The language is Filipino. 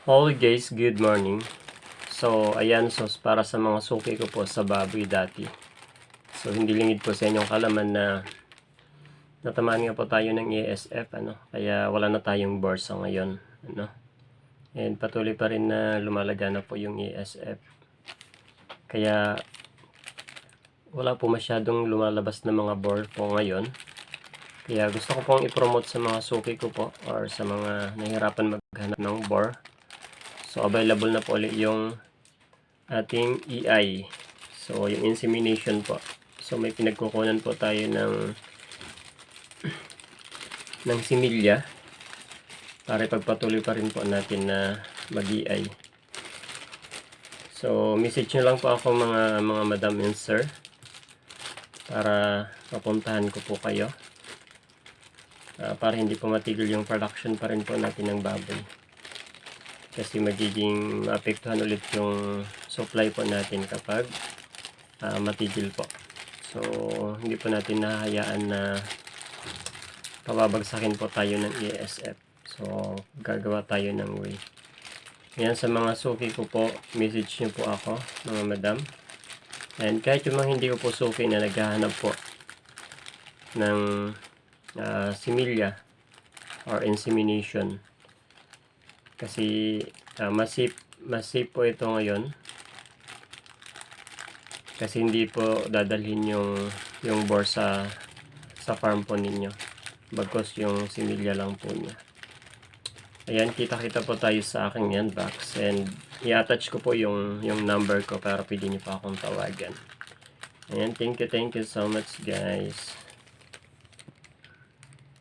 Hello guys, good morning. So, ayan, so para sa mga suki ko po sa baboy dati. So, hindi lingid po sa inyong kalaman na natamaan nga po tayo ng ESF, kaya wala na tayong borsa ngayon, And patuloy pa rin na lumalaga na po yung ESF. Kaya wala po masyadong lumalabas na mga bor po ngayon. Kaya gusto ko pong i-promote sa mga suki ko po or sa mga nahihirapan maghanap ng bor. So, available na po ulit yung ating EI. So, yung insemination po. So, may pinagkukunan po tayo ng similya para ipagpatuloy pa rin po natin na mag-EI. So, message nyo lang po ako mga madam and sir para papuntahan ko po kayo. Para hindi po matigil yung production pa rin po natin ng baboy. Kasi magiging maapektuhan ulit yung supply po natin kapag matigil po. So, hindi po natin nahahayaan na pababagsakin po tayo ng ESF. So, gagawa tayo ng way. Yan, sa mga suki ko po, message nyo po ako, mga madam. And kahit yung mga hindi ko po suki na naghahanap po ng similya or insemination. Kasi masip po ito ngayon. Kasi hindi po dadalhin yung bor sa farm po ninyo. Bagkus yung similya lang po niya. Ayan, kita-kita po tayo sa aking yan box. And i-attach ko po yung number ko para pwede nyo pa akong tawagan. Ayan, thank you so much guys.